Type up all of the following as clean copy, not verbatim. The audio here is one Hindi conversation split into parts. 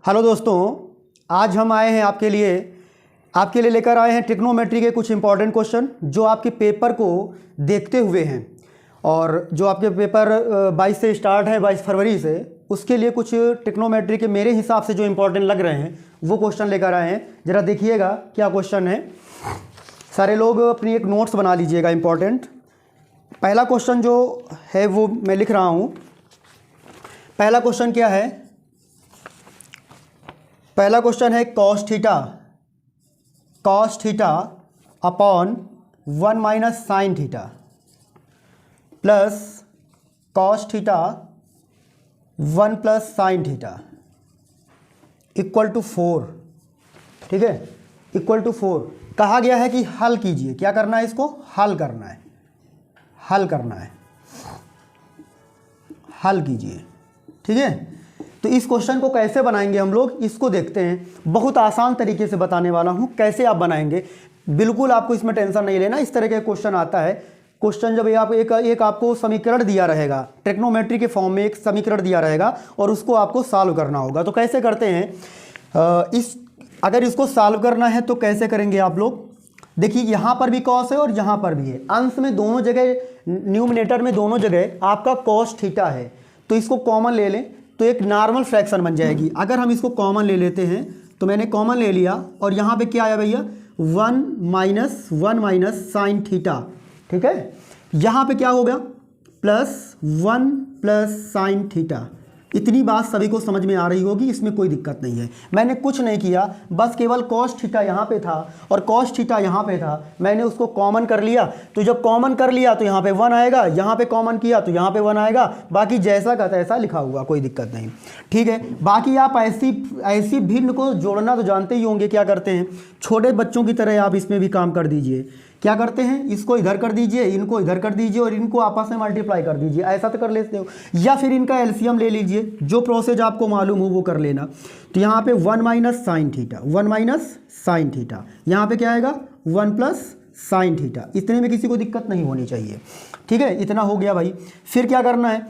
हेलो दोस्तों, आज हम आए हैं आपके लिए लेकर आए हैं ट्रिग्नोमेट्री के कुछ इंपॉर्टेंट क्वेश्चन जो आपके पेपर को देखते हुए हैं और जो आपके पेपर 22 से स्टार्ट है, 22 फरवरी से, उसके लिए कुछ ट्रिग्नोमेट्री के मेरे हिसाब से जो इंपॉर्टेंट लग रहे हैं वो क्वेश्चन लेकर आए हैं। ज़रा देखिएगा क्या क्वेश्चन है। सारे लोग अपनी एक नोट्स बना लीजिएगा इंपॉर्टेंट। पहला क्वेश्चन जो है वो मैं लिख रहा हूँ। पहला क्वेश्चन क्या है? पहला क्वेश्चन है cos theta upon 1 minus sine theta plus cos theta 1 plus sine theta equal to 4। ठीक है, इक्वल टू 4 कहा गया है कि हल कीजिए। क्या करना है? इसको हल करना है, हल कीजिए। ठीक है, तो इस क्वेश्चन को कैसे बनाएंगे हम लोग, इसको देखते हैं। बहुत आसान तरीके से बताने वाला हूं कैसे आप बनाएंगे। बिल्कुल आपको इसमें टेंशन नहीं लेना। इस तरह के क्वेश्चन आता है। क्वेश्चन जब आप एक आपको समीकरण दिया रहेगा, ट्रिग्नोमेट्री के फॉर्म में एक समीकरण दिया रहेगा और उसको आपको सॉल्व करना होगा। तो कैसे करते हैं? अगर इसको सॉल्व करना है तो कैसे करेंगे आप लोग? देखिए, यहाँ पर भी कॉस है और यहाँ पर भी है। अंश में दोनों जगह, न्यूमिनेटर में दोनों जगह आपका कॉस थीटा है, तो इसको कॉमन ले लें तो एक नॉर्मल फ्रैक्शन बन जाएगी। अगर हम इसको कॉमन ले लेते हैं तो मैंने कॉमन ले लिया और यहाँ पे क्या आया भैया? 1 माइनस साइन थीटा। ठीक है, यहाँ पे क्या हो गया? Plus 1 plus sine theta. इतनी बात सभी को समझ में आ रही होगी, इसमें कोई दिक्कत नहीं है। मैंने कुछ नहीं किया, बस केवल कॉस थीटा यहाँ पे था और कॉस थीटा यहाँ पे था, मैंने उसको कॉमन कर लिया। तो जब कॉमन कर लिया तो यहाँ पे 1 आएगा, यहाँ पे कॉमन किया तो यहाँ पे 1 आएगा। बाकी जैसा का तैसा लिखा हुआ, कोई दिक्कत नहीं। ठीक है, बाकी आप ऐसी भिन्न को जोड़ना तो जानते ही होंगे। क्या करते हैं? छोटे बच्चों की तरह आप इसमें भी काम कर दीजिए। क्या करते हैं? इसको इधर कर दीजिए, इनको इधर कर दीजिए और इनको आपस में मल्टीप्लाई कर दीजिए। ऐसा तो कर लेते हो, या फिर इनका एलसीएम ले लीजिए। जो प्रोसेस आपको मालूम हो वो कर लेना। तो यहाँ पे 1 minus sine theta, 1 minus sine theta, यहाँ पे क्या आएगा? 1 प्लस साइन थीटा। इतने में किसी को दिक्कत नहीं होनी चाहिए। ठीक है, इतना हो गया भाई। फिर क्या करना है?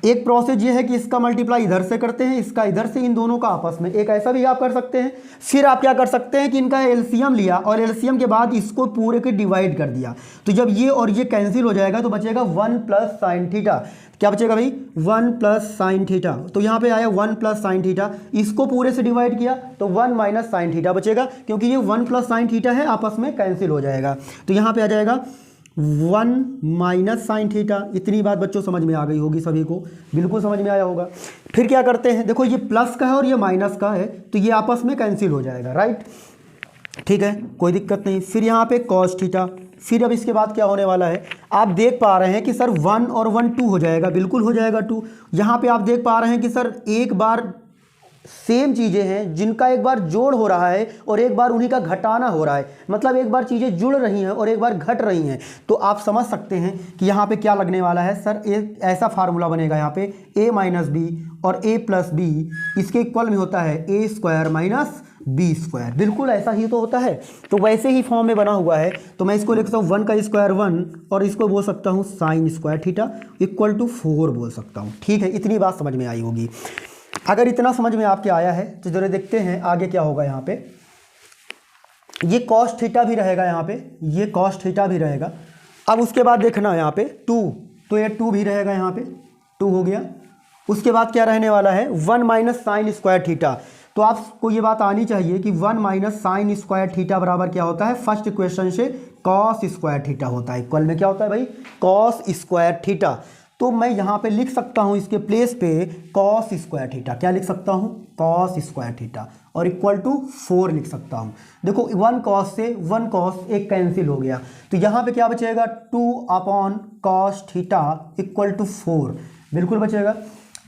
एक प्रोसेस ये है कि इसका मल्टीप्लाई इधर से करते हैं, इसका इधर से, इन दोनों का आपस में। एक ऐसा भी आप कर सकते हैं। फिर आप क्या कर सकते हैं कि इनका एलसीएम लिया और एलसीएम के बाद इसको पूरे के डिवाइड कर दिया। तो जब ये और ये कैंसिल हो जाएगा तो बचेगा 1 प्लस साइन थीटा। क्या बचेगा भाई? 1 प्लस साइन थीटा। तो यहाँ पे आया 1 प्लस साइन थीटा, इसको पूरे से डिवाइड किया तो 1 माइनस साइन थीटा बचेगा, क्योंकि ये 1 प्लस साइन थीटा है, आपस में कैंसिल हो जाएगा। तो यहाँ पे आ जाएगा 1 माइनस साइन थीटा। इतनी बात बच्चों समझ में आ गई होगी सभी को, बिल्कुल समझ में आया होगा। फिर क्या करते हैं? देखो, ये प्लस का है और ये माइनस का है, तो ये आपस में कैंसिल हो जाएगा, राइट? ठीक है, कोई दिक्कत नहीं। फिर यहाँ पे कॉस थीटा। फिर अब इसके बाद क्या होने वाला है? आप देख पा रहे हैं कि सर 1 और 1 2 हो जाएगा, बिल्कुल हो जाएगा 2। यहाँ पे आप देख पा रहे हैं कि सर एक बार सेम चीज़ें हैं जिनका एक बार जोड़ हो रहा है और एक बार उन्हीं का घटाना हो रहा है। मतलब एक बार चीज़ें जुड़ रही हैं और एक बार घट रही हैं। तो आप समझ सकते हैं कि यहाँ पे क्या लगने वाला है। सर एक ऐसा फार्मूला बनेगा यहाँ पे, a माइनस बी और a प्लस बी इसके इक्वल में होता है a square minus B square. बिल्कुल ऐसा ही तो होता है। तो वैसे ही फॉर्म में बना हुआ है। तो मैं इसको लिख सकता हूँ 1 का स्क्वायर 1 और इसको बोल सकता हूँ sine square theta equal to 4 बोल सकता हूँ। ठीक है, इतनी बात समझ में आई होगी। अगर इतना समझ में आपके आया है तो जरा देखते हैं आगे क्या होगा। यहाँ पे ये कॉस थीटा भी रहेगा, यहाँ पे ये कॉस थीटा भी रहेगा। अब उसके बाद देखना यहाँ पे 2, तो ये 2 भी रहेगा, यहाँ पे 2 हो गया। उसके बाद क्या रहने वाला है? 1 माइनस साइन स्क्वायर थीटा। तो आपको ये बात आनी चाहिए कि 1 माइनस साइन स्क्वायर थीटा बराबर क्या होता है? फर्स्ट इक्वेशन से कॉस स्क्वायर थीटा होता है। इक्वल में क्या होता है भाई? Cos square theta. तो मैं यहाँ पे लिख सकता हूँ इसके प्लेस पे कॉस स्क्वायर थीटा। क्या लिख सकता हूँ? कॉस स्क्वायर थीटा और इक्वल टू 4 लिख सकता हूँ। देखो 1 कॉस से 1 कॉस एक कैंसिल हो गया, तो यहाँ पे क्या बचेगा? 2 upon cos theta equal to 4 बिल्कुल बचेगा।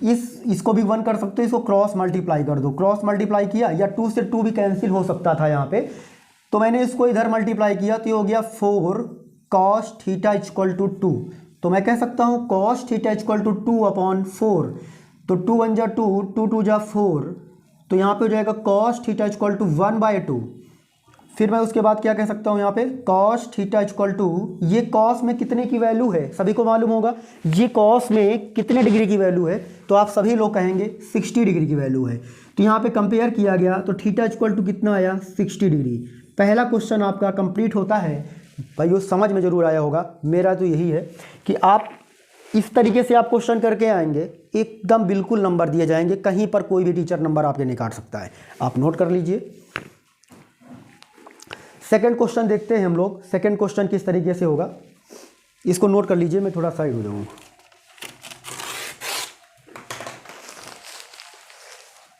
इसको भी 1 कर सकते हो, इसको क्रॉस मल्टीप्लाई कर दो। क्रॉस मल्टीप्लाई किया या 2 से 2 भी कैंसिल हो सकता था यहाँ पे, तो मैंने इसको इधर मल्टीप्लाई किया तो ये हो गया 4 कॉस थीटा इक्वल टू 2। तो मैं कह सकता हूँ cos theta equal to 2 upon 4। तो 2 1 जा 2, 2 2 जा 4, तो यहाँ पे हो जाएगा कॉस थीटा इक्वल टू 1/2। फिर मैं उसके बाद क्या कह सकता हूँ? यहाँ पे कॉस थीटा इक्वल टू, ये कॉस में कितने की वैल्यू है सभी को मालूम होगा, ये कॉस में कितने डिग्री की वैल्यू है? तो आप सभी लोग कहेंगे 60 डिग्री की वैल्यू है। तो यहाँ पे कंपेयर किया गया तो थीटा इक्वल टू कितना आया 60 डिग्री। पहला क्वेश्चन आपका कंप्लीट होता है। भाई वो समझ में ज़रूर आया होगा। मेरा तो यही है कि आप इस तरीके से आप क्वेश्चन करके आएंगे, एकदम बिल्कुल नंबर दिए जाएंगे, कहीं पर कोई भी टीचर नंबर आपके नहीं काट सकता है। आप नोट कर लीजिए। सेकंड क्वेश्चन देखते हैं हम लोग। सेकंड क्वेश्चन किस तरीके से होगा इसको नोट कर लीजिए। मैं थोड़ा साइड हो जाऊँ।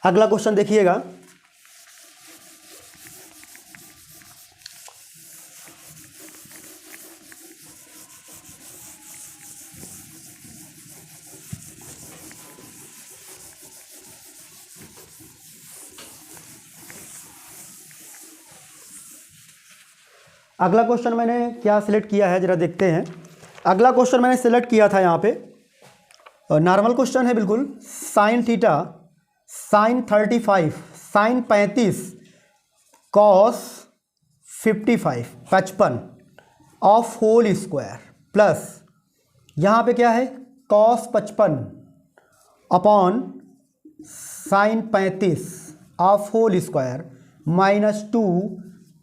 अगला क्वेश्चन देखिएगा। अगला क्वेश्चन मैंने क्या सिलेक्ट किया है जरा देखते हैं। अगला क्वेश्चन मैंने सिलेक्ट किया था यहाँ पे नॉर्मल क्वेश्चन है बिल्कुल। Sine theta sine 35 sine 35 cos 55 of whole square plus यहाँ पे क्या है cos 55 upon sine 35 of whole square -2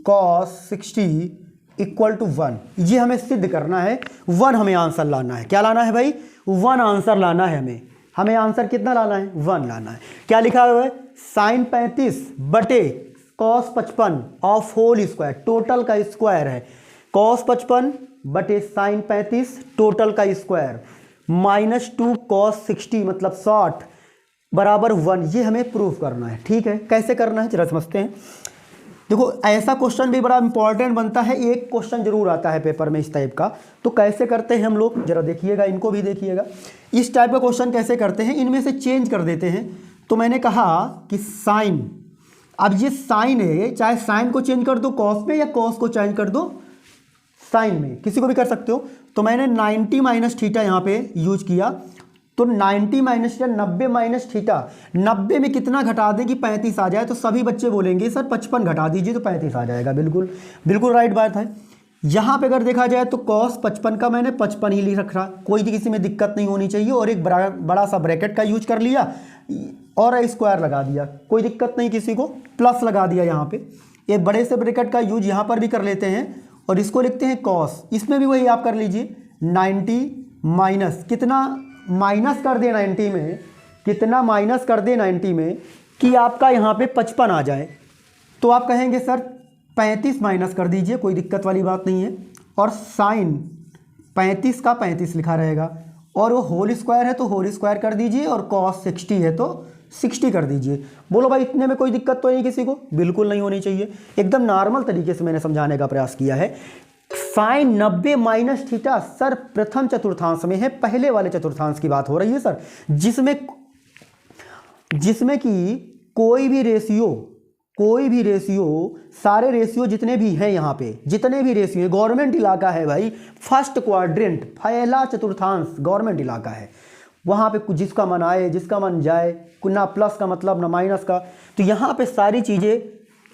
cos 60 equal to 1। ये हमें सिद्ध करना है। 1 हमें आंसर लाना है। क्या लाना है भाई 1 आंसर लाना है। हमें आंसर कितना लाना है 1 लाना है। क्या लिखा हुआ है साइन 35 बटे cos 55 of whole square, total का स्क्वायर है। कॉस 55 बटे साइन 35 टोटल का स्क्वायर -2 कॉस 60 मतलब 60 बराबर 1। ये हमें प्रूफ करना है। ठीक है, कैसे करना है जरा समझते हैं। देखो ऐसा क्वेश्चन भी बड़ा इंपॉर्टेंट बनता है। एक क्वेश्चन जरूर आता है पेपर में इस टाइप का। तो कैसे करते हैं हम लोग जरा देखिएगा, इनको भी देखिएगा। इस टाइप का क्वेश्चन कैसे करते हैं, इनमें से चेंज कर देते हैं। तो मैंने कहा कि साइन, अब ये साइन है, चाहे साइन को चेंज कर दो कॉस में या कॉस को चेंज कर दो साइन में, किसी को भी कर सकते हो। तो मैंने 90 माइनस थीटा यहाँ पे यूज किया। तो 90 माइनस या 90 माइनस थीटा, 90 में कितना घटा दें कि 35 आ जाए। तो सभी बच्चे बोलेंगे सर 55 घटा दीजिए तो 35 आ जाएगा। बिल्कुल बिल्कुल राइट बात है। यहाँ पे अगर देखा जाए तो कॉस 55 का मैंने 55 ही लिख रखा। कोई भी किसी में दिक्कत नहीं होनी चाहिए। और एक बड़ा सा ब्रैकेट का यूज कर लिया और स्क्वायर लगा दिया, कोई दिक्कत नहीं किसी को। प्लस लगा दिया यहाँ पे। एक बड़े से ब्रैकेट का यूज यहाँ पर भी कर लेते हैं और इसको लिखते हैं कॉस। इसमें भी वही आप कर लीजिए 90 माइनस कितना माइनस कर दे 90 में, कितना माइनस कर दे 90 में कि आपका यहाँ पे 55 आ जाए। तो आप कहेंगे सर 35 माइनस कर दीजिए, कोई दिक्कत वाली बात नहीं है। और साइन 35 का 35 लिखा रहेगा और वो होल स्क्वायर है तो होल स्क्वायर कर दीजिए और कॉस 60 है तो 60 कर दीजिए। बोलो भाई इतने में कोई दिक्कत तो नहीं किसी को? बिल्कुल नहीं होनी चाहिए। एकदम नॉर्मल तरीके से मैंने समझाने का प्रयास किया है। साइन 90 माइनस थीटा सर प्रथम चतुर्थांश में है, पहले वाले चतुर्थांश की बात हो रही है सर, जिसमें कि कोई भी रेशियो सारे रेशियो जितने भी हैं यहाँ पे, जितने भी रेशियो, गवर्नमेंट इलाका है भाई, फर्स्ट क्वाड्रेंट, पहला चतुर्थांश गवर्नमेंट इलाका है। वहाँ पे जिसका मन आए जिसका मन जाए, ना प्लस का मतलब ना माइनस का। तो यहाँ पे सारी चीज़ें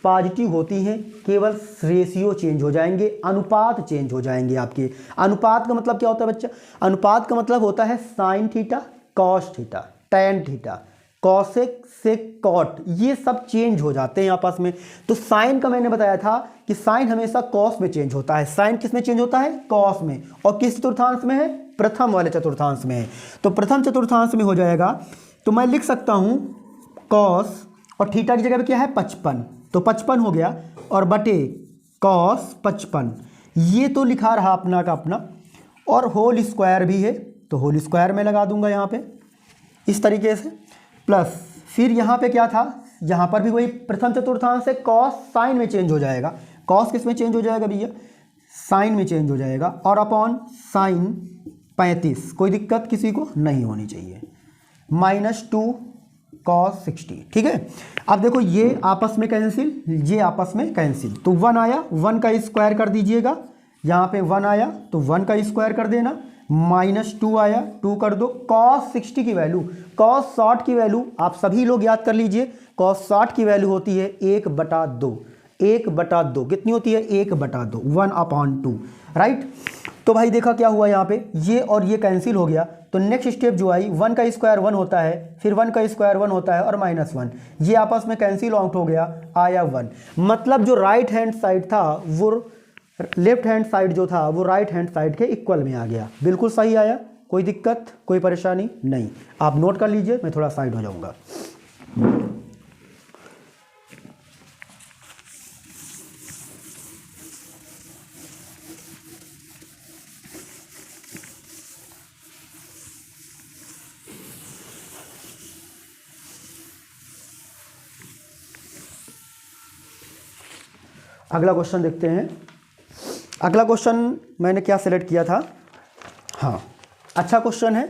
पॉजिटिव होती हैं, केवल रेशियो चेंज हो जाएंगे, अनुपात चेंज हो जाएंगे आपके। अनुपात का मतलब क्या होता है बच्चा? अनुपात का मतलब होता है sine theta cos theta tan theta cosec sec cot, ये सब चेंज हो जाते हैं आपस में। तो साइन का मैंने बताया था कि साइन हमेशा कॉस में चेंज होता है। साइन किस में चेंज होता है? कॉस में। और किस चतुर्थांश में है? प्रथम वाले चतुर्थांश में है। तो प्रथम चतुर्थांश में हो जाएगा। तो मैं लिख सकता हूँ कॉस और थीटा की जगह पे क्या है 55, तो 55 हो गया और बटे कॉस 55, ये तो लिखा रहा अपना का अपना। और होल स्क्वायर भी है तो होल स्क्वायर में लगा दूंगा यहाँ पे इस तरीके से। प्लस फिर यहाँ पे क्या था, यहाँ पर भी वही प्रथम चतुर्थांश से कॉस साइन में चेंज हो जाएगा। कॉस किस में चेंज हो जाएगा भैया? साइन में चेंज हो जाएगा। और अपॉन साइन 35, कोई दिक्कत किसी को नहीं होनी चाहिए, -2 कॉस 60। ठीक है। अब देखो ये आपस में कैंसिल, ये आपस में कैंसिल, तो 1 आया, 1 का स्क्वायर कर दीजिएगा। यहाँ पे 1 आया तो 1 का स्क्वायर कर देना, -2 आया 2 कर दो। कॉस 60 की वैल्यू, कॉस 60 की वैल्यू आप सभी लोग याद कर लीजिए। कॉस 60 की वैल्यू होती है 1/2। 1/2 कितनी होती है? 1/2, 1/2, राइट। तो भाई देखा क्या हुआ यहाँ पे, ये और ये कैंसिल हो गया तो नेक्स्ट स्टेप जो आई 1 का स्क्वायर 1 होता है, फिर 1 का स्क्वायर 1 होता है और -1, ये आपस में कैंसिल आउट हो गया, आया 1। मतलब जो राइट हैंड साइड था वो लेफ्ट हैंड साइड जो था वो राइट हैंड साइड के इक्वल में आ गया। बिल्कुल सही आया, कोई दिक्कत कोई परेशानी नहीं। आप नोट कर लीजिए, मैं थोड़ा साइड हो जाऊंगा। अगला क्वेश्चन देखते हैं। अगला क्वेश्चन मैंने क्या सिलेक्ट किया था, हाँ अच्छा क्वेश्चन है।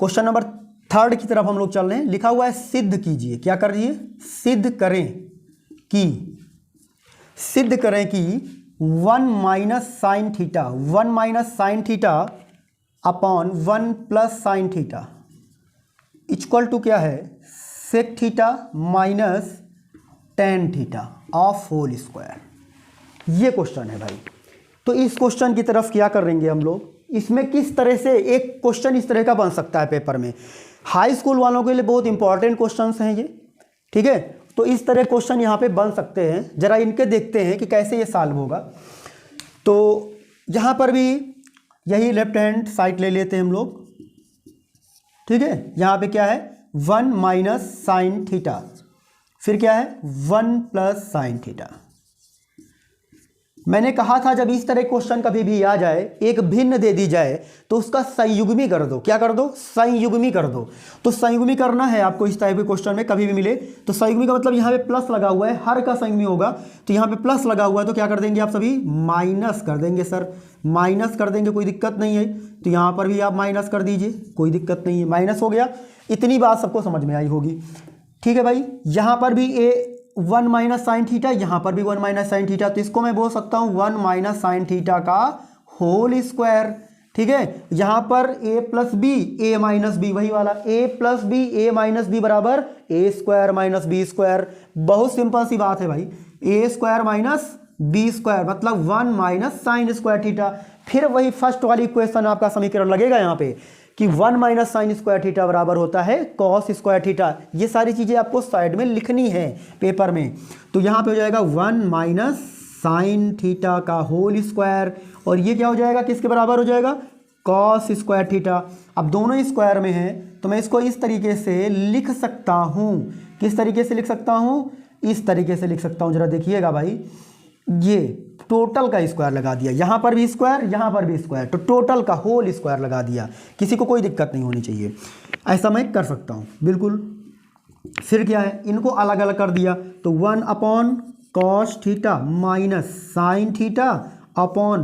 क्वेश्चन नंबर 3 की तरफ हम लोग चल रहे हैं। लिखा हुआ है सिद्ध कीजिए, क्या कर रही है, सिद्ध करें कि 1 minus sine theta, 1 minus sine theta upon 1 plus sine theta equal to क्या है, sec theta minus tan theta of whole square. ये क्वेश्चन है भाई। तो इस क्वेश्चन की तरफ क्या करेंगे हम लोग, इसमें किस तरह से एक क्वेश्चन इस तरह का बन सकता है पेपर में। हाई स्कूल वालों के लिए बहुत इंपॉर्टेंट क्वेश्चंस हैं ये, ठीक है। तो इस तरह क्वेश्चन यहाँ पे बन सकते हैं, जरा इनके देखते हैं कि कैसे ये सॉल्व होगा। तो यहाँ पर भी यही लेफ्ट हैंड साइड ले लेते हैं हम लोग, ठीक है। यहाँ पे क्या है 1 माइनस साइन थीटा, फिर क्या है 1 प्लस साइन थीटा। मैंने कहा था जब इस तरह क्वेश्चन कभी भी आ जाए, एक भिन्न दे दी जाए तो उसका संयुग्मी कर दो। क्या कर दो, संयुग्मी कर दो। तो संयुग्मी करना है आपको इस टाइप के क्वेश्चन में कभी भी मिले तो संयुग्मी का मतलब यहाँ पे प्लस लगा हुआ है, हर का संयुग्मी होगा तो यहाँ पे प्लस लगा हुआ है तो क्या कर देंगे आप सभी, माइनस कर देंगे। सर माइनस कर देंगे, कोई दिक्कत नहीं है। तो यहाँ पर भी आप माइनस कर दीजिए, कोई दिक्कत नहीं है, माइनस हो गया। इतनी बात सबको समझ में आई होगी, ठीक है भाई। यहाँ पर भी 1 माइनस साइन थीटा, यहाँ पर भी 1 माइनस साइन थीटा, तो इसको मैं बोल सकता हूँ 1 माइनस साइन थीटा का होल स्क्वायर, ठीक है। यहाँ पर a plus B, A minus B, वही वाला a plus B, A minus B बराबर A square minus B square. बहुत सिंपल सी बात है भाई, A square minus B square मतलब 1 माइनस साइन स्क्वायर थीटा। फिर वही फर्स्ट वाली इक्वेशन आपका समीकरण लगेगा यहाँ पे कि 1 माइनस साइन स्क्वायर थीटा बराबर होता है कॉस स्क्वायर थीटा। ये सारी चीज़ें आपको साइड में लिखनी है पेपर में। तो यहाँ पे हो जाएगा 1 माइनस साइन थीटा का होल स्क्वायर, और ये क्या हो जाएगा, किसके बराबर हो जाएगा, कॉस स्क्वायर थीटा। अब दोनों स्क्वायर में हैं तो मैं इसको इस तरीके से लिख सकता हूँ। किस तरीके से लिख सकता हूँ, इस तरीके से लिख सकता हूँ। जरा देखिएगा भाई, ये टोटल का स्क्वायर लगा दिया, यहाँ पर भी स्क्वायर यहाँ पर भी स्क्वायर, तो टोटल का होल स्क्वायर लगा दिया। किसी को कोई दिक्कत नहीं होनी चाहिए, ऐसा मैं कर सकता हूँ बिल्कुल। फिर क्या है, इनको अलग अलग कर दिया तो 1 upon cos theta minus sine theta upon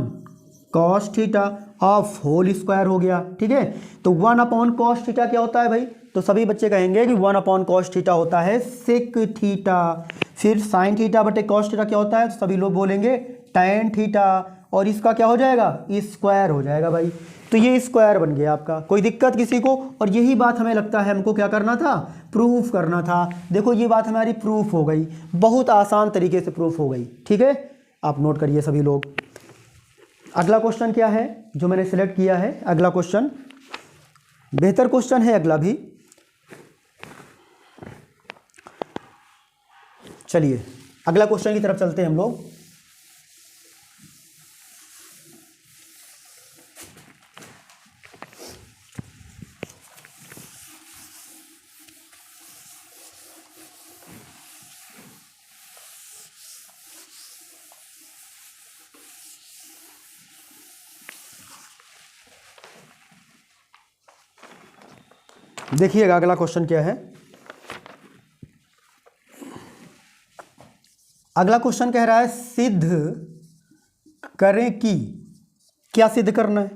cos theta of whole square हो गया, ठीक है। तो 1 अपॉन कॉस थीटा क्या होता है भाई, तो सभी बच्चे कहेंगे कि 1 अपॉन कॉस थीटा होता है सेक थीटा। फिर साइन थीटा बटे कॉस थीटा क्या होता है, तो सभी लोग बोलेंगे टैन थीटा, और इसका क्या हो जाएगा, स्क्वायर हो जाएगा भाई। तो ये स्क्वायर बन गया आपका, कोई दिक्कत किसी को। और यही बात हमें लगता है हमको क्या करना था, प्रूफ करना था। देखो ये बात हमारी प्रूफ हो गई, बहुत आसान तरीके से प्रूफ हो गई, ठीक है। आप नोट करिए सभी लोग। अगला क्वेश्चन क्या है जो मैंने सिलेक्ट किया है, अगला क्वेश्चन बेहतर क्वेश्चन है अगला भी। चलिए अगला क्वेश्चन की तरफ चलते हैं हम लोग। देखिएगा अगला क्वेश्चन क्या है। अगला क्वेश्चन कह रहा है सिद्ध करें कि, क्या सिद्ध करना है,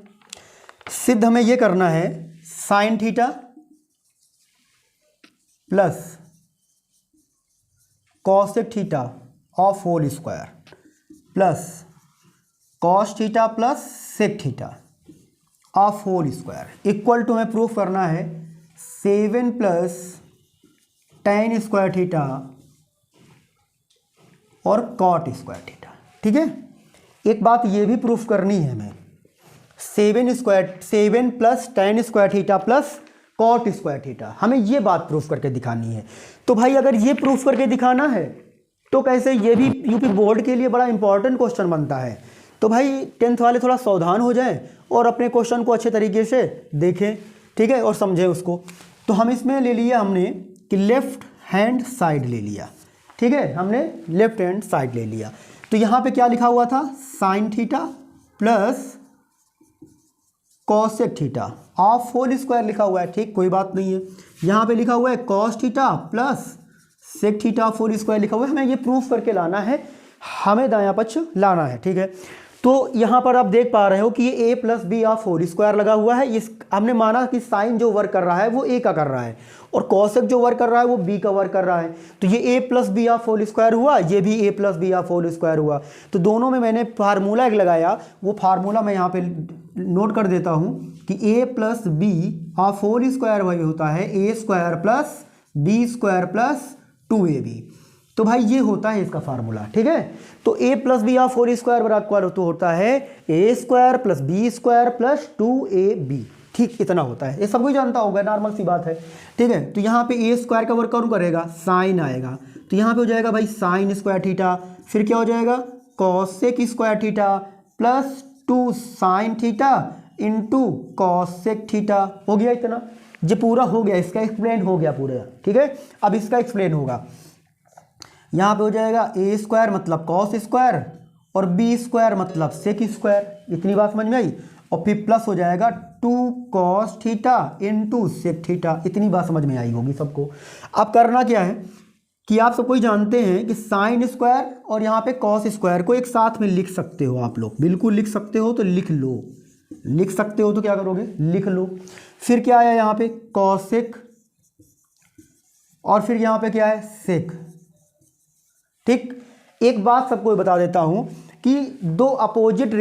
सिद्ध हमें यह करना है sine theta plus cosec theta of whole square plus cos theta plus sec theta of whole square equal to हमें प्रूफ करना है 7 प्लस tan स्क्वायर थीटा और कॉट स्क्वायर थीटा, ठीक है। एक बात ये भी प्रूफ करनी है हमें 7 plus tan square theta plus cot square theta. हमें ये बात प्रूफ करके दिखानी है। तो भाई अगर ये प्रूफ करके दिखाना है तो कैसे, ये भी यूपी बोर्ड के लिए बड़ा इंपॉर्टेंट क्वेश्चन बनता है। तो भाई 10th वाले थोड़ा सावधान हो जाएं और अपने क्वेश्चन को अच्छे तरीके से देखें, ठीक है, और समझें उसको। तो हम इसमें ले लिया हमने कि लेफ्ट हैंड साइड ले लिया, ठीक है, हमने लेफ्ट हैंड साइड ले लिया। तो यहाँ पे क्या लिखा हुआ था, sine theta plus cosec theta of whole square लिखा हुआ है, ठीक, कोई बात नहीं है। यहाँ पे लिखा हुआ है cos theta plus sec theta of whole square लिखा हुआ है। हमें ये प्रूफ करके लाना है, हमें दायां पक्ष लाना है, ठीक है। तो यहाँ पर आप देख पा रहे हो कि ये a plus B of whole square लगा हुआ है। इस हमने माना कि साइन जो वर्क कर रहा है वो a का कर रहा है और कॉसेक जो वर्क कर रहा है वो b का वर्क कर रहा है। तो ये a plus B of whole square हुआ, ये भी a plus B of whole square हुआ। तो दोनों में मैंने फार्मूला एक लगाया, वो फार्मूला मैं यहाँ पे नोट कर देता हूँ कि a plus B of whole square वही होता है a square plus B square plus 2ab। तो भाई ये होता है इसका फार्मूला, ठीक है। तो a plus B of whole square बराबर तो होता है a square plus B square plus 2ab, ठीक, इतना होता है। ये सब कोई जानता होगा, नॉर्मल सी बात है, ठीक है। तो यहाँ पे a स्क्वायर का वर्क कौन करेगा, साइन आएगा, तो यहाँ पे हो जाएगा भाई साइन स्क्वायर थीटा, फिर क्या हो जाएगा cosec square theta plus 2 sine theta into cosec theta. हो गया इतना, ये पूरा हो गया, इसका एक्सप्लेन हो गया पूरा, ठीक है। अब इसका एक्सप्लेन होगा, यहाँ पे हो जाएगा a स्क्वायर मतलब कॉस स्क्वायर और b स्क्वायर मतलब सेक स्क्वायर, इतनी बात समझ में आई। और फिर प्लस हो जाएगा 2 cos theta into sec theta, इतनी बात समझ में आई होगी सबको। अब करना क्या है कि आप सबको जानते हैं कि साइन स्क्वायर और यहाँ पे कॉस स्क्वायर को एक साथ में लिख सकते हो आप लोग, बिल्कुल लिख सकते हो, तो लिख लो, लिख सकते हो तो क्या करोगे, लिख लो। फिर क्या आया यहाँ पे कॉसेक और फिर यहाँ पे क्या है सेक, ठीक। एक बात सबको बता देता हूं कि दो अपोजिट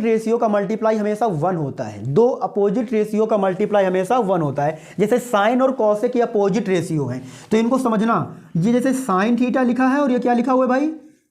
रेशियो का मल्टीप्लाई हमेशा 1 होता है, दो अपोजिट रेशियो का मल्टीप्लाई हमेशा 1 होता है। जैसे साइन और कॉसेक की अपोजिट रेशियो हैं, तो इनको समझना। ये जैसे साइन थीटा लिखा है और ये क्या लिखा हुआ है भाई,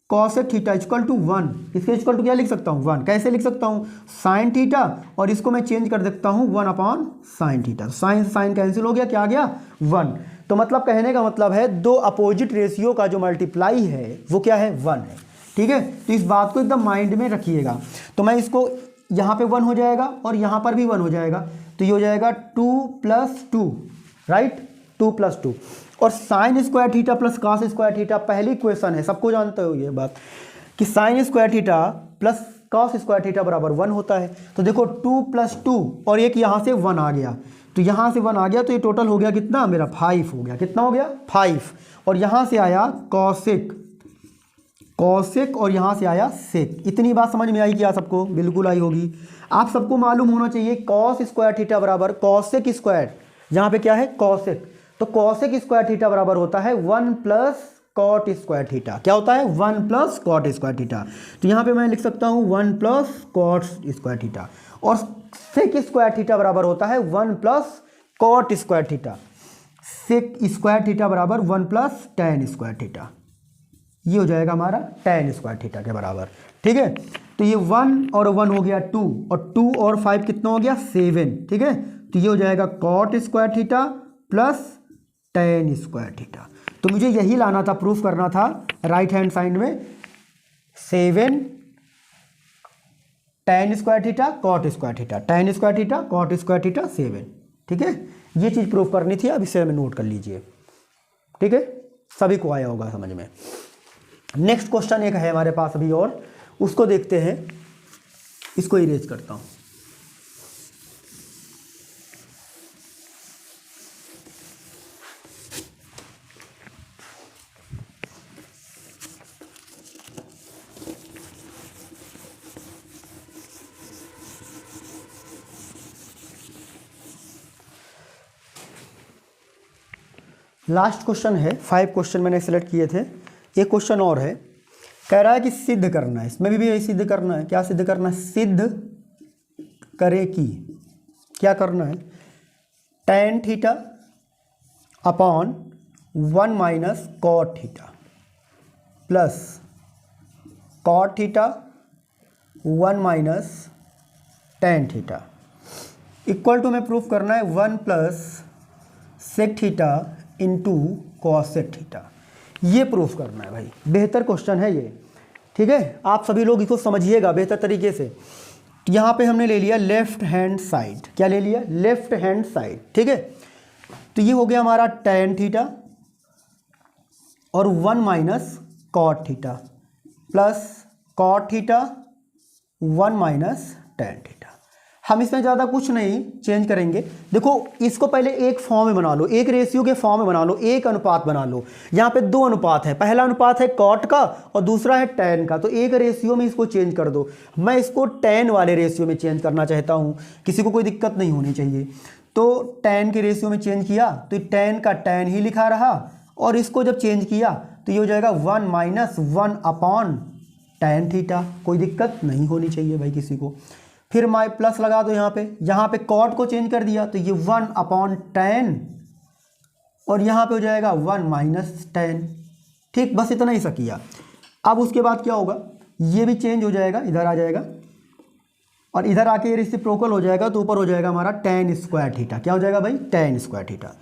कॉसेक थीटा इक्वल टू 1, इसके इक्वल टू क्या लिख सकता हूँ 1। कैसे लिख सकता हूँ, साइन थीटा और इसको मैं चेंज कर देता हूँ 1 upon sine theta, sine sine cancel हो गया, क्या आ गया 1। तो मतलब कहने का मतलब है दो अपोजिट रेशियो का जो मल्टीप्लाई है वो क्या है 1 है, ठीक है। तो इस बात को एकदम माइंड में रखिएगा। तो मैं इसको यहाँ पे 1 हो जाएगा और यहाँ पर भी 1 हो जाएगा, तो ये हो जाएगा 2 + 2, राइट, 2 + 2। और sign square theta plus cos square theta पहली इक्वेशन है, सबको जानते हो ये बात कि sign square theta plus cos square theta बराबर 1 होता है। तो देखो 2 + 2 और एक यहाँ से 1 आ गया, तो यहाँ से 1 आ गया, तो ये टोटल हो गया कितना मेरा 5 हो गया, कितना हो गया 5। और यहाँ से आया कॉसेक और यहाँ से आया सेक। इतनी बात समझ में आई क्या सबको, बिल्कुल आई होगी। आप सबको मालूम होना चाहिए कॉस स्क्वायर थीटा बराबर कॉसेक स्क्वायर, यहाँ पे क्या है कॉसेक, तो कॉसेक स्क्वायर थीटा बराबर होता है 1 + कॉट स्क्वायर थीटा। क्या होता है 1 + कॉट स्क्वायर थीटा। तो यहाँ पे मैं लिख सकता हूँ 1 + कॉट स्क्वायर थीटा। और सेक स्क्वायर थीटा बराबर होता है 1 + cot square theta. Sec square theta बराबर 1 + tan स्क्वायर थीटा, ये हो जाएगा हमारा tan स्क्वायर थीटा के बराबर, ठीक है। तो ये 1 और 1 हो गया 2 और 2 और 5 कितना हो गया 7, ठीक है। तो ये हो जाएगा cot square theta plus tan square theta. तो मुझे यही लाना था, प्रूफ करना था राइट हैंड साइड में 7 tan square theta cot square theta, tan square theta cot square theta 7, ठीक है। ये चीज़ प्रूफ करनी थी, अब इसे हमें नोट कर लीजिए, ठीक है, सभी को आया होगा समझ में। नेक्स्ट क्वेश्चन एक है हमारे पास अभी और, उसको देखते हैं। इसको इरेज करता हूँ। लास्ट क्वेश्चन है, 5 क्वेश्चन मैंने सेलेक्ट किए थे। एक क्वेश्चन और है, कह रहा है कि सिद्ध करना है, इसमें भी यही सिद्ध करना है। क्या सिद्ध करना है, सिद्ध करे कि क्या करना है, tan theta upon 1 - cot theta plus cot theta 1 - tan theta equal to में प्रूफ करना है 1 plus sec theta into cosec theta. ये प्रूफ करना है भाई, बेहतर क्वेश्चन है ये, ठीक है। आप सभी लोग इसको समझिएगा बेहतर तरीके से। यहाँ पे हमने ले लिया लेफ्ट हैंड साइड, क्या ले लिया, लेफ्ट हैंड साइड, ठीक है। तो ये हो गया हमारा टेन थीटा और 1 minus cot theta plus cot theta 1 minus tan theta. हम इसमें ज़्यादा कुछ नहीं चेंज करेंगे। देखो इसको पहले एक फॉर्म में बना लो, एक रेशियो के फॉर्म में बना लो, एक अनुपात बना लो। यहाँ पे दो अनुपात है, पहला अनुपात है कॉट का और दूसरा है टेन का, तो एक रेशियो में इसको चेंज कर दो। मैं इसको टेन वाले रेशियो में चेंज करना चाहता हूँ, किसी को कोई दिक्कत नहीं होनी चाहिए। तो टेन के रेशियो में चेंज किया तो टेन का टेन ही लिखा रहा, और इसको जब चेंज किया तो ये हो जाएगा 1 माइनस 1 अपॉन टेन थीटा। कोई दिक्कत नहीं होनी चाहिए भाई किसी को। फिर माई प्लस लगा दो यहाँ पे कॉट को चेंज कर दिया तो ये 1 अपॉन टेन और यहाँ पे हो जाएगा 1 माइनस टेन। ठीक, बस इतना ही सा किया। अब उसके बाद क्या होगा, ये भी चेंज हो जाएगा, इधर आ जाएगा और इधर आके ये रेसिप्रोकल हो जाएगा तो ऊपर हो जाएगा हमारा टेन स्क्वायर थीटा। क्या हो जाएगा भाई, टेन स्क्वायर थीटा।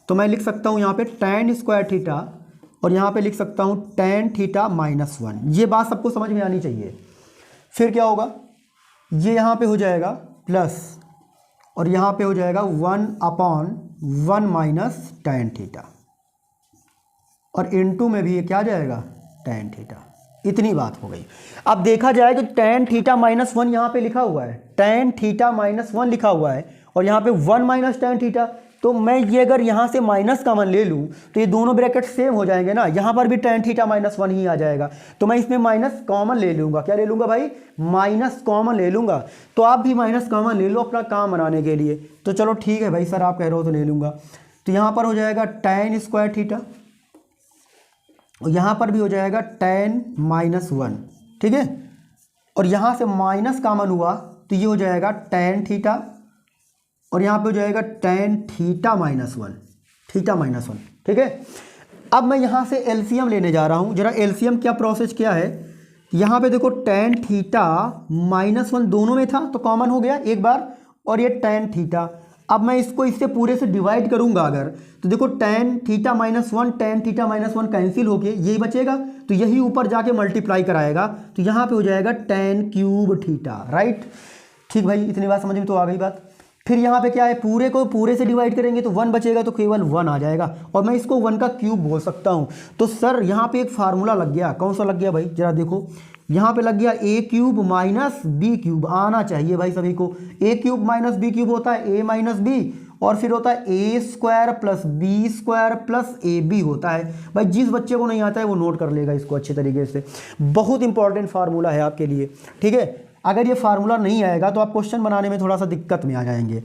तो मैं लिख सकता हूँ यहाँ पे टेन स्क्वायर थीटा और यहाँ पे लिख सकता हूँ टेन थीटा माइनस 1। ये बात सबको समझ में आनी चाहिए। फिर क्या होगा, ये यहाँ पे हो जाएगा प्लस और यहाँ पे हो जाएगा 1 अपॉन 1 माइनस टेन थीटा और इनटू में भी ये क्या जाएगा, टेन थीटा। इतनी बात हो गई। अब देखा जाए तो टेन थीटा माइनस 1 यहाँ पे लिखा हुआ है, टेन थीटा माइनस 1 लिखा हुआ है और यहाँ पे 1 माइनस टेन थीटा। तो मैं ये अगर यहाँ से माइनस कॉमन ले लूँ तो ये दोनों ब्रैकेट सेम हो जाएंगे ना, यहाँ पर भी टेन थीटा माइनस 1 ही आ जाएगा। तो मैं इसमें माइनस कॉमन ले लूँगा। क्या ले लूँगा भाई, माइनस कॉमन ले लूँगा। तो आप भी माइनस कॉमन ले लो अपना काम बनाने के लिए। तो चलो ठीक है भाई सर, आप कह रहे हो तो ले लूँगा। तो यहाँ पर हो जाएगा टेन स्क्वायर थीटा और यहाँ पर भी हो जाएगा टेन माइनस 1, ठीक है। और यहाँ से माइनस कॉमन हुआ तो ये हो जाएगा टेन थीटा और यहाँ पे हो जाएगा tan theta minus 1, theta minus 1, ठीक है। अब मैं यहाँ से एलसीएम लेने जा रहा हूँ। जरा एलसीएम क्या प्रोसेस क्या है, यहाँ पे देखो टेन थीटा माइनस 1 दोनों में था तो कॉमन हो गया एक बार, और ये टेन थीटा। अब मैं इसको इससे पूरे से डिवाइड करूंगा अगर, तो देखो tan theta minus 1 tan theta minus 1 cancel होके यही बचेगा, तो यही ऊपर जाके मल्टीप्लाई कराएगा तो यहाँ पे हो जाएगा टेन क्यूब थीटा, राइट। ठीक भाई, इतनी बात समझ में तो आ गई बात। फिर यहाँ पे क्या है, पूरे को पूरे से डिवाइड करेंगे तो 1 बचेगा तो केवल 1 आ जाएगा और मैं इसको 1 का क्यूब बोल सकता हूँ। तो सर यहाँ पे एक फार्मूला लग गया, कौन सा लग गया भाई, जरा देखो यहाँ पे लग गया A cube minus B cube. आना चाहिए भाई सभी को। A cube minus B cube होता है ए माइनस बी और फिर होता है A square plus B square plus A B होता है। भाई जिस बच्चे को नहीं आता है वो नोट कर लेगा इसको अच्छे तरीके से, बहुत इंपॉर्टेंट फार्मूला है आपके लिए, ठीक है। अगर ये फार्मूला नहीं आएगा तो आप क्वेश्चन बनाने में थोड़ा सा दिक्कत में आ जाएंगे।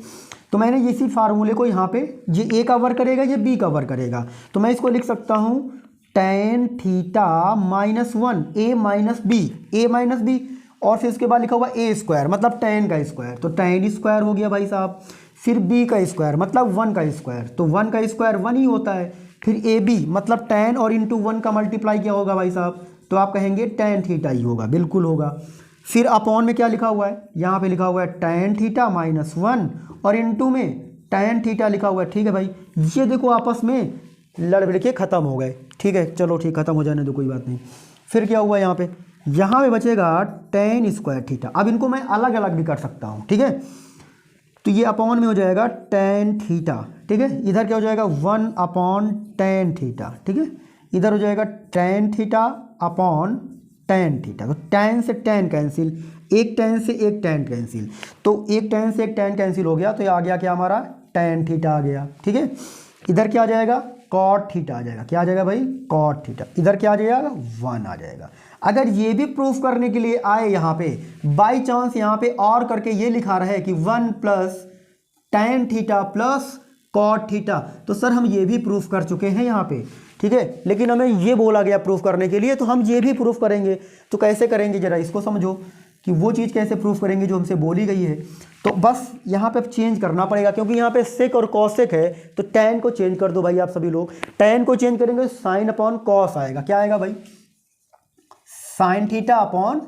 तो मैंने इसी फार्मूले को यहाँ पे, ये ए कवर करेगा ये बी कवर करेगा, तो मैं इसको लिख सकता हूँ टेन थीटा माइनस 1 ए माइनस बी और फिर उसके बाद लिखा हुआ ए स्क्वायर मतलब टेन का स्क्वायर, तो टेन स्क्वायर हो गया भाई साहब। फिर बी का स्क्वायर मतलब 1 का स्क्वायर, तो 1 का स्क्वायर 1 ही होता है। फिर ए बी मतलब टेन और इंटू 1 का मल्टीप्लाई क्या होगा भाई साहब, तो आप कहेंगे टेन थीटा ही होगा, बिल्कुल होगा। फिर अपॉन में क्या लिखा हुआ है, यहाँ पे लिखा हुआ है टेन थीटा माइनस 1 और इनटू में टेन थीटा लिखा हुआ है, ठीक है भाई। ये देखो आपस में लड़ भिड़ के खत्म हो गए, ठीक है। चलो ठीक, खत्म हो जाने दो, कोई बात नहीं। फिर क्या हुआ यहाँ पे बचेगा टेन स्क्वायर थीटा। अब इनको मैं अलग अलग भी कर सकता हूँ, ठीक है। तो ये अपॉन में हो जाएगा टेन थीटा, ठीक है। इधर क्या हो जाएगा 1 अपॉन टेन थीटा, ठीक है। इधर हो जाएगा tan theta upon tan theta, तो टेन से टेन कैंसिल, एक टेन से एक टेन कैंसिल, तो एक टेन से एक टेन कैंसिल हो गया तो ये आ गया क्या हमारा, टेन थीटा आ गया, ठीक है। इधर क्या आ जाएगा, कॉट थीटा आ जाएगा। क्या आ जाएगा भाई, कॉट थीटा। इधर क्या आ जाएगा, 1 आ जाएगा। अगर ये भी प्रूफ करने के लिए आए यहाँ पे बाई चांस यहाँ पे और करके ये लिखा रहा है कि 1 plus tan theta plus cot theta, तो सर हम ये भी प्रूफ कर चुके हैं यहाँ पे, ठीक है। लेकिन हमें ये बोला गया प्रूफ करने के लिए तो हम ये भी प्रूफ करेंगे। तो कैसे करेंगे, जरा इसको समझो कि वो चीज़ कैसे प्रूफ करेंगे जो हमसे बोली गई है। तो बस यहाँ पे चेंज करना पड़ेगा क्योंकि यहाँ पे सेक और कॉसेक है, तो टेन को चेंज कर दो भाई आप सभी लोग। टेन को चेंज करेंगे साइन अपॉन कॉस आएगा। क्या आएगा भाई, sign theta upon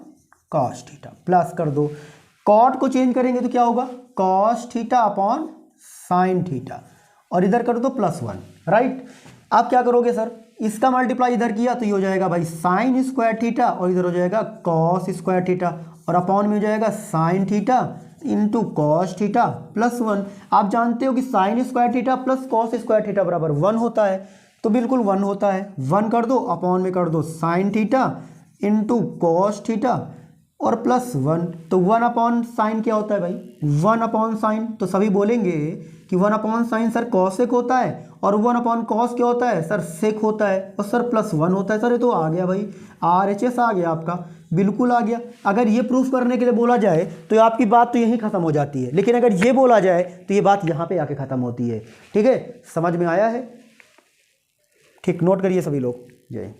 cos theta, plus कर दो। कॉट को चेंज करेंगे तो क्या होगा, cos theta upon sine theta, और इधर कर दो +1, राइट। आप क्या करोगे सर, इसका मल्टीप्लाई इधर किया तो ये हो जाएगा भाई साइन स्क्वायर थीटा, और इधर हो जाएगा कॉस स्क्वायर थीटा, और अपॉन में हो जाएगा sine theta into cos theta +1। आप जानते हो कि sign square theta plus cos square theta बराबर 1 होता है, तो बिल्कुल 1 होता है। 1 कर दो, अपॉन में कर दो sine theta into cos theta और +1, तो 1 अपॉन साइन क्या होता है भाई, 1 अपॉन साइन, तो सभी बोलेंगे कि 1 अपॉन साइन सर कॉसेक होता है, और 1 अपॉन कॉस क्या होता है सर, सेक होता है, और सर +1 होता है। सर ये तो आ गया भाई, RHS आ गया आपका, बिल्कुल आ गया। अगर ये प्रूफ करने के लिए बोला जाए तो आपकी बात तो यहीं खत्म हो जाती है, लेकिन अगर ये बोला जाए तो ये बात यहाँ पे आके खत्म होती है। ठीक है, समझ में आया है? ठीक, नोट करिए सभी लोग। जय।